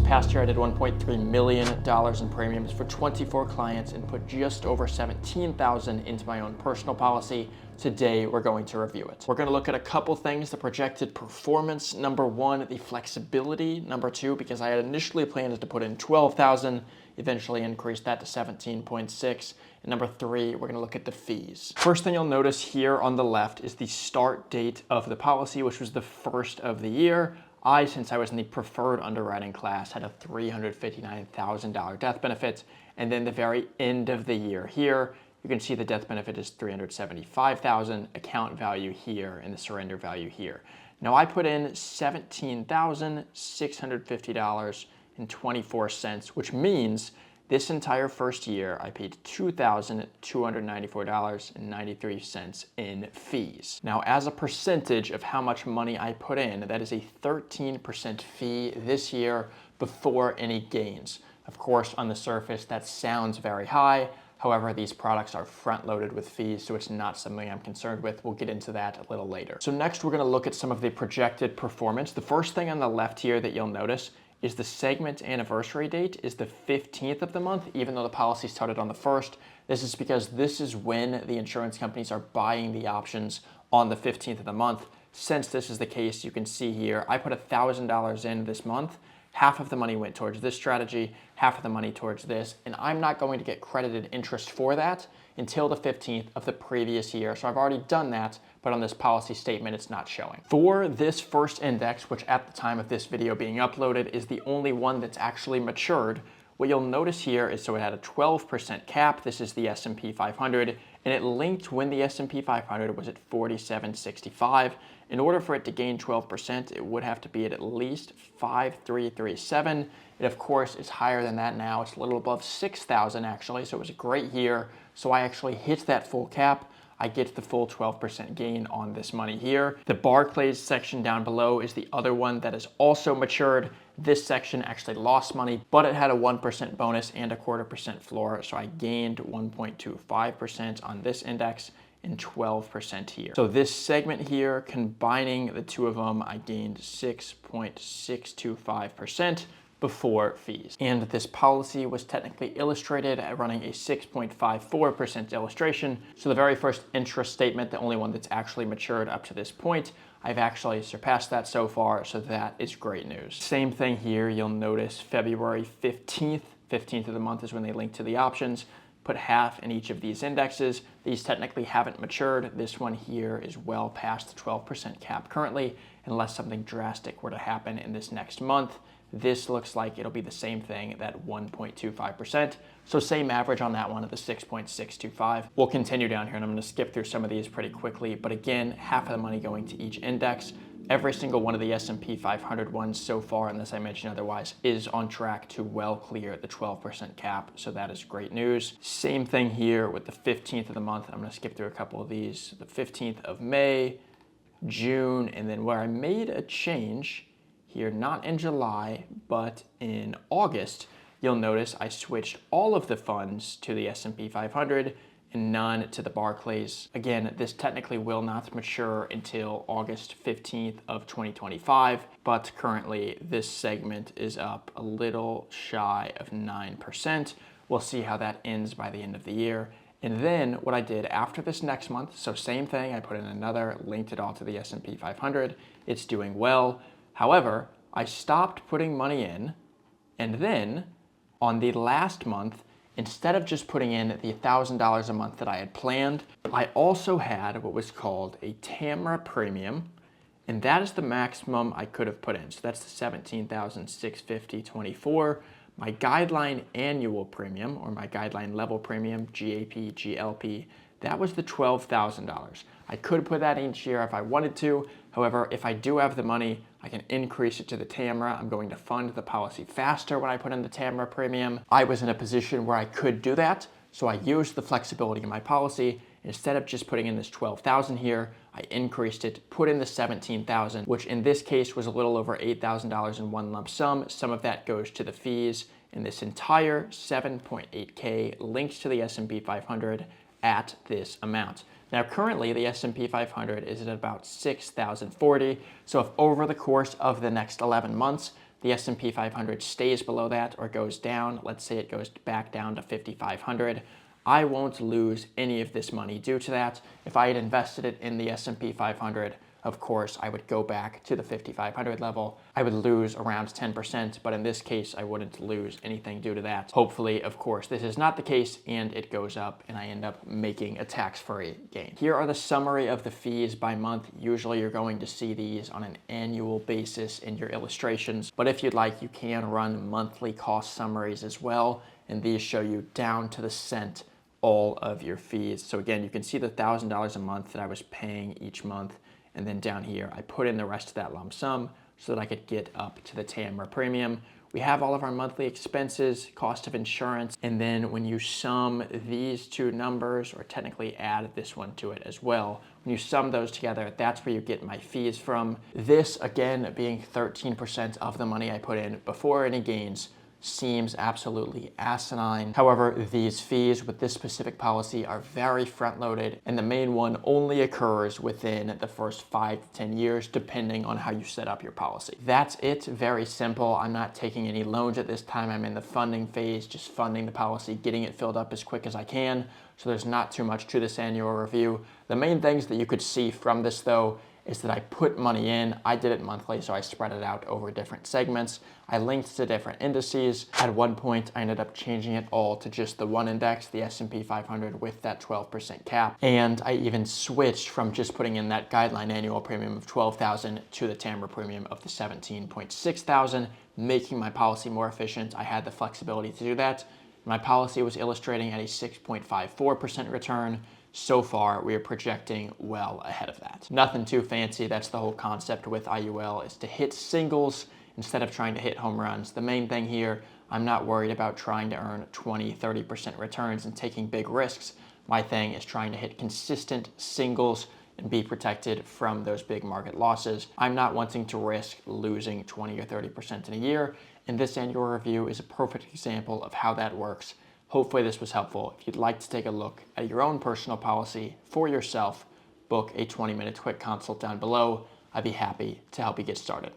past year, I did $1.3 million in premiums for 24 clients and put just over $17,000 into my own personal policy. Today, we're going to review it. We're going to look at a couple things: the projected performance, number one, the flexibility, number two, because I had initially planned to put in $12,000, eventually increased that to 17.6. And number three, we're going to look at the fees. First thing you'll notice here on the left is the start date of the policy, which was the first of the year. Since I was in the preferred underwriting class, had a $359,000 death benefit. And then the very end of the year here, you can see the death benefit is $375,000, account value here, and the surrender value here. Now I put in $17,650.24, which means this entire first year I paid $2,294.93 in fees. Now, as a percentage of how much money I put in, that is a 13% fee this year before any gains. Of course, on the surface, that sounds very high. However, these products are front-loaded with fees, so it's not something I'm concerned with. We'll get into that a little later. So next, we're going to look at some of the projected performance. The first thing on the left here that you'll notice is the segment anniversary date is the 15th of the month, even though the policy started on the 1st. This is because this is when the insurance companies are buying the options on the 15th of the month. Since this is the case, you can see here, I put $1,000 in this month. Half of the money went towards this strategy, half of the money towards this, and I'm not going to get credited interest for that until the 15th of the previous year. So I've already done that, but on this policy statement, it's not showing. For this first index, which at the time of this video being uploaded is the only one that's actually matured, what you'll notice here is, so it had a 12% cap. This is the S&P 500, and it linked when the S&P 500 was at 4765. In order for it to gain 12%, it would have to be at least 5337. It, of course, is higher than that now. It's a little above 6,000 actually, so it was a great year. So I actually hit that full cap. I get the full 12% gain on this money here. The Barclays section down below is the other one that is also matured. This section actually lost money, but it had a 1% bonus and a 0.25% floor, so I gained 1.25% on this index and 12% here. So this segment here, combining the two of them, I gained 6.625% before fees. And this policy was technically illustrated at running a 6.54% illustration. So the very first interest statement, the only one that's actually matured up to this point, I've actually surpassed that so far, so that is great news. Same thing here, you'll notice February 15th. 15th of the month is when they link to the options. Put half in each of these indexes. These technically haven't matured. This one here is well past the 12% cap currently, unless something drastic were to happen in this next month. This looks like it'll be the same thing, that 1.25%. So same average on that one at the 6.625. We'll continue down here, and I'm going to skip through some of these pretty quickly. But again, half of the money going to each index. Every single one of the S&P 500 ones so far, unless I mention otherwise, is on track to well clear the 12% cap. So that is great news. Same thing here with the 15th of the month. I'm going to skip through a couple of these. The 15th of May, June, and then where I made a change here, not in July, but in August, you'll notice I switched all of the funds to the S&P 500 and none to the Barclays. Again, this technically will not mature until August 15th of 2025, but currently this segment is up a little shy of 9%. We'll see how that ends by the end of the year. And then what I did after this next month, so same thing, I put in another, linked it all to the S&P 500. It's doing well. However, I stopped putting money in, and then on the last month, instead of just putting in the $1,000 a month that I had planned, I also had what was called a TAMRA premium, and that is the maximum I could have put in. So that's the $17,650.24. My guideline annual premium, or my guideline level premium, GAP, GLP, that was the $12,000. I could put that each year if I wanted to. However, if I do have the money, I can increase it to the TAMRA. I'm going to fund the policy faster when I put in the TAMRA premium. I was in a position where I could do that, so I used the flexibility in my policy. Instead of just putting in this $12,000 here, I increased it, put in the $17,000, which in this case was a little over $8,000 in one lump sum. Some of that goes to the fees, and this entire 7.8K links to the S&P 500 at this amount. Now currently the S&P 500 is at about 6,040, so if over the course of the next 11 months the S&P 500 stays below that or goes down, let's say it goes back down to 5,500, I won't lose any of this money due to that. If I had invested it in the S&P 500, of course, I would go back to the 5,500 level. I would lose around 10%, but in this case, I wouldn't lose anything due to that. Hopefully, of course, this is not the case and it goes up and I end up making a tax-free gain. Here are the summary of the fees by month. Usually you're going to see these on an annual basis in your illustrations, but if you'd like, you can run monthly cost summaries as well, and these show you down to the cent all of your fees. So again, you can see the $1,000 a month that I was paying each month. And then down here, I put in the rest of that lump sum so that I could get up to the TAMRA premium. We have all of our monthly expenses, cost of insurance, and then when you sum these two numbers, or technically add this one to it as well, when you sum those together, that's where you get my fees from. This, again, being 13% of the money I put in before any gains, seems absolutely asinine. However, these fees with this specific policy are very front-loaded, and the main one only occurs within the first 5 to 10 years, depending on how you set up your policy. That's it, very simple. I'm not taking any loans at this time. I'm in the funding phase, just funding the policy, getting it filled up as quick as I can. So there's not too much to this annual review. The main things that you could see from this, though, is that I put money in. I did it monthly, so I spread it out over different segments. I linked to different indices. At one point, I ended up changing it all to just the one index, the S&P 500 with that 12% cap. And I even switched from just putting in that guideline annual premium of $12,000 to the TAMRA premium of the $17,600, making my policy more efficient. I had the flexibility to do that. My policy was illustrating at a 6.54% return. So far, we are projecting well ahead of that. Nothing too fancy. That's the whole concept with IUL, is to hit singles instead of trying to hit home runs. The main thing here, I'm not worried about trying to earn 20, 30% returns and taking big risks. My thing is trying to hit consistent singles and be protected from those big market losses. I'm not wanting to risk losing 20 or 30% in a year, and this annual review is a perfect example of how that works. Hopefully this was helpful. If you'd like to take a look at your own personal policy for yourself, book a 20-minute quick consult down below. I'd be happy to help you get started.